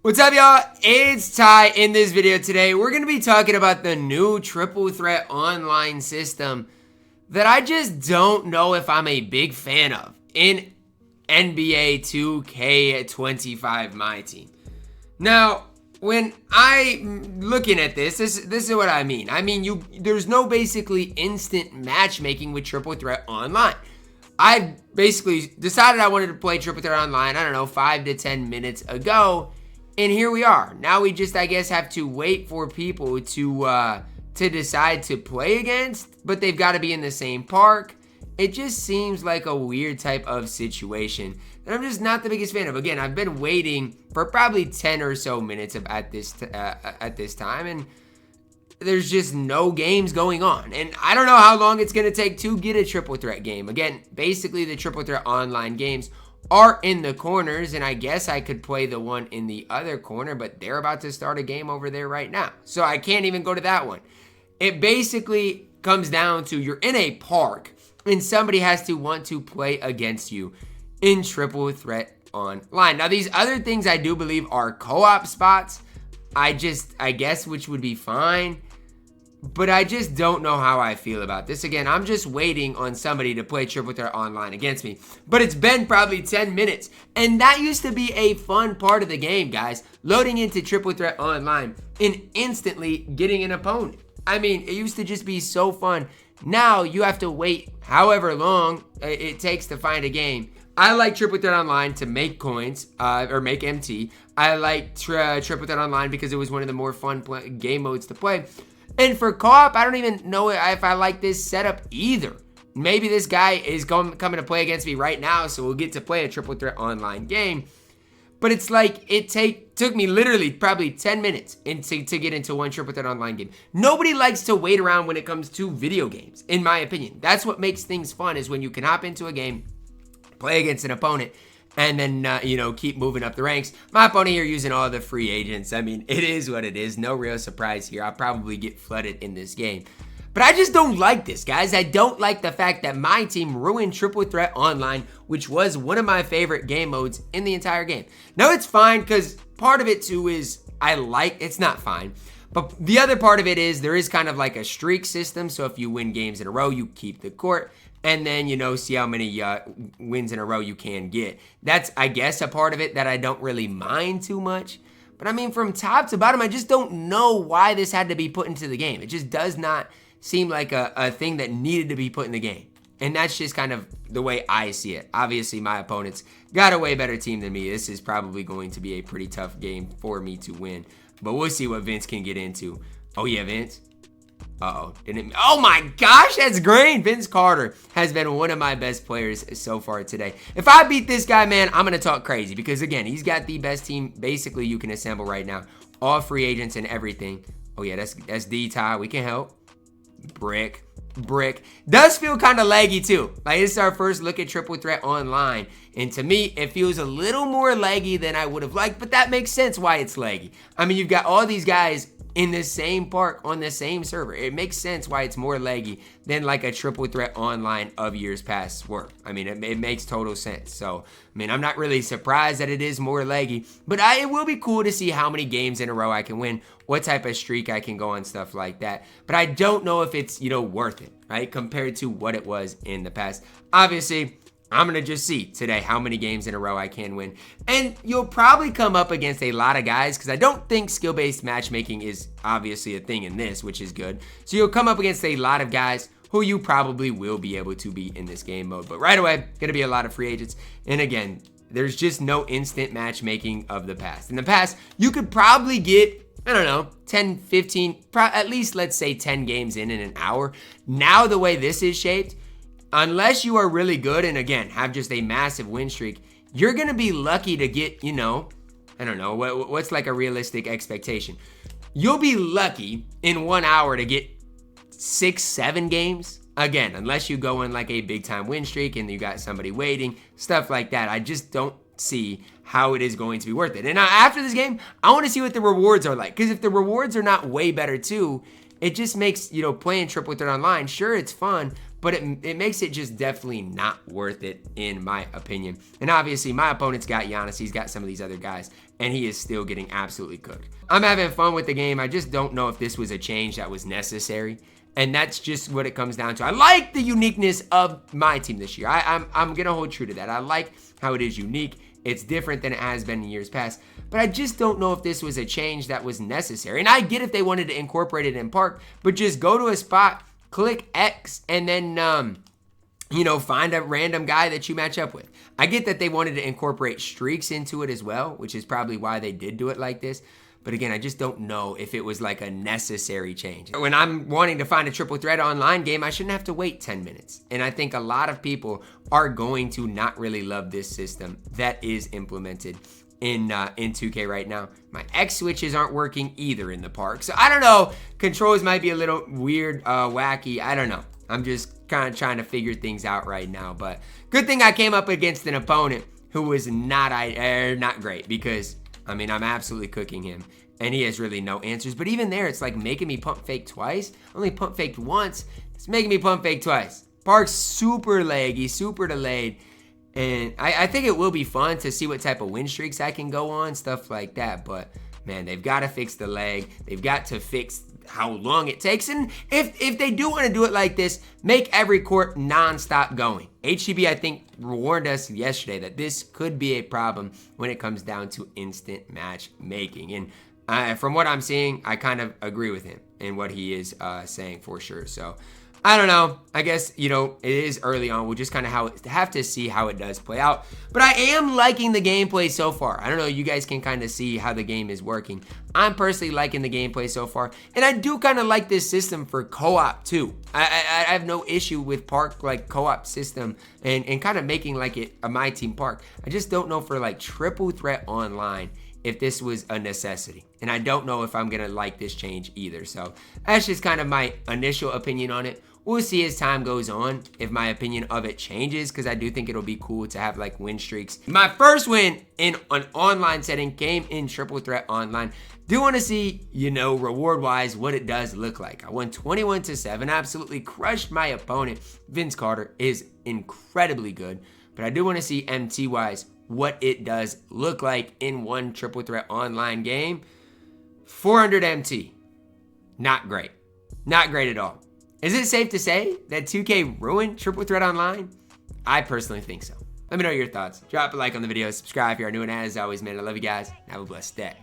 What's up, y'all? It's Ty. In this video today, we're going to be talking about the new triple threat online system that I just don't know if I'm a big fan of in NBA 2K25 MyTEAM. Now, when I'm looking at this is what I mean. There's no basically instant matchmaking with triple threat online. I basically decided I wanted to play triple threat online, I don't know, 5 to 10 minutes ago. And here we are. Now we just, I guess, have to wait for people to decide to play against, but they've got to be in the same park. It just seems like a weird type of situation that I'm just not the biggest fan of. Again, I've been waiting for probably 10 or so minutes at this time, and there's just no games going on. And I don't know how long it's going to take to get a triple threat game. Again, basically the triple threat online games are in the corners, and I guess I could play the one in the other corner, but they're about to start a game over there right now, so I can't even go to that one. It basically comes down to you're in a park and somebody has to want to play against you in triple threat online. Now, these other things I do believe are co-op spots, I guess, which would be fine. But I just don't know how I feel about this. Again, I'm just waiting on somebody to play triple threat online against me. But it's been probably 10 minutes. And that used to be a fun part of the game, guys. Loading into triple threat online and instantly getting an opponent. I mean, it used to just be so fun. Now you have to wait however long it takes to find a game. I like triple threat online to make coins or make MT. I like triple threat online because it was one of the more fun game modes to play. And for co-op, I don't even know if I like this setup either. Maybe this guy is coming to play against me right now, so we'll get to play a triple threat online game. But it's like it took me literally probably 10 minutes to get into one triple threat online game. Nobody likes to wait around when it comes to video games, in my opinion. That's what makes things fun, is when you can hop into a game, play against an opponent, and then, keep moving up the ranks. My opponent here using all the free agents. I mean, it is what it is. No real surprise here. I'll probably get flooded in this game. But I just don't like this, guys. I don't like the fact that my team ruined triple threat online, which was one of my favorite game modes in the entire game. Now, it's fine because part of it, too, is it's not fine. But the other part of it is there is kind of like a streak system. So if you win games in a row, you keep the court. And then, see how many wins in a row you can get. That's, I guess, a part of it that I don't really mind too much. But I mean, from top to bottom, I just don't know why this had to be put into the game. It just does not seem like a thing that needed to be put in the game. And that's just kind of the way I see it. Obviously, my opponent's got a way better team than me. This is probably going to be a pretty tough game for me to win. But we'll see what Vince can get into. Oh, yeah, Vince. Uh-oh. Oh my gosh, that's great. Vince Carter has been one of my best players so far today. If I beat this guy, man, I'm going to talk crazy because, again, he's got the best team basically you can assemble right now. All free agents and everything. Oh, yeah, that's D-Ty. We can help. Brick. Does feel kind of laggy, too. Like, this is our first look at triple threat online. And to me, it feels a little more laggy than I would have liked, but that makes sense why it's laggy. I mean, you've got all these guys in the same park on the same server. It makes sense why it's more laggy than like a triple threat online of years past were. I mean, it makes total sense. So, I mean, I'm not really surprised that it is more laggy, but it will be cool to see how many games in a row I can win, what type of streak I can go on, stuff like that. But I don't know if it's, worth it, right? Compared to what it was in the past. Obviously, I'm going to just see today how many games in a row I can win. And you'll probably come up against a lot of guys because I don't think skill-based matchmaking is obviously a thing in this, which is good. So you'll come up against a lot of guys who you probably will be able to beat in this game mode. But right away, going to be a lot of free agents. And again, there's just no instant matchmaking of the past. In the past, you could probably get, I don't know, 10, 15, at least let's say 10 games in an hour. Now the way this is shaped, unless you are really good and, again, have just a massive win streak, you're going to be lucky to get, I don't know, what's like a realistic expectation? You'll be lucky in 1 hour to get 6, 7 games. Again, unless you go in like a big-time win streak and you got somebody waiting, stuff like that. I just don't see how it is going to be worth it. And now after this game, I want to see what the rewards are like. Because if the rewards are not way better too, it just makes, playing triple threat online, sure, it's fun, but it makes it just definitely not worth it in my opinion. And obviously my opponent's got Giannis, he's got some of these other guys, and he is still getting absolutely cooked. I'm having fun with the game. I just don't know if this was a change that was necessary. And that's just what it comes down to. I like the uniqueness of my team this year. I'm going to hold true to that. I like how it is unique. It's different than it has been in years past. But I just don't know if this was a change that was necessary. And I get if they wanted to incorporate it in Park, but just go to a spot, click X, and then, find a random guy that you match up with. I get that they wanted to incorporate streaks into it as well, which is probably why they did do it like this. But again, I just don't know if it was like a necessary change. When I'm wanting to find a triple threat online game, I shouldn't have to wait 10 minutes. And I think a lot of people are going to not really love this system that is implemented in 2K right now. My X switches aren't working either in the Park. So I don't know. Controls might be a little weird, wacky. I don't know. I'm just kind of trying to figure things out right now. But good thing I came up against an opponent who was not great, because I'm absolutely cooking him, and he has really no answers. But even there, it's like making me pump fake twice. Only pump faked once. It's making me pump fake twice. Park's super laggy, super delayed. And I think it will be fun to see what type of win streaks I can go on, stuff like that. But, man, they've got to fix the lag. They've got to fix how long it takes. And if they do want to do it like this, make every court non-stop going. HTB, I think, warned us yesterday that this could be a problem when it comes down to instant matchmaking. And from what I'm seeing, I kind of agree with him in what he is saying for sure. So I don't know. I guess, it is early on. We'll just kind of have to see how it does play out. But I am liking the gameplay so far. I don't know. You guys can kind of see how the game is working. I'm personally liking the gameplay so far. And I do kind of like this system for co-op too. I have no issue with Park like co-op system and kind of making like it a My Team Park. I just don't know for like triple threat online if this was a necessity. And I don't know if I'm going to like this change either. So that's just kind of my initial opinion on it. We'll see as time goes on if my opinion of it changes, because I do think it'll be cool to have like win streaks. My first win in an online setting came in triple threat online. Do want to see, reward wise what it does look like. I won 21-7, absolutely crushed my opponent. Vince Carter is incredibly good, but I do want to see MT wise what it does look like in one triple threat online game. 400 MT, not great. Not great at all. Is it safe to say that 2K ruined triple threat online? I personally think so. Let me know your thoughts. Drop a like on the video, subscribe if you are new, and as always, man, I love you guys. Have a blessed day.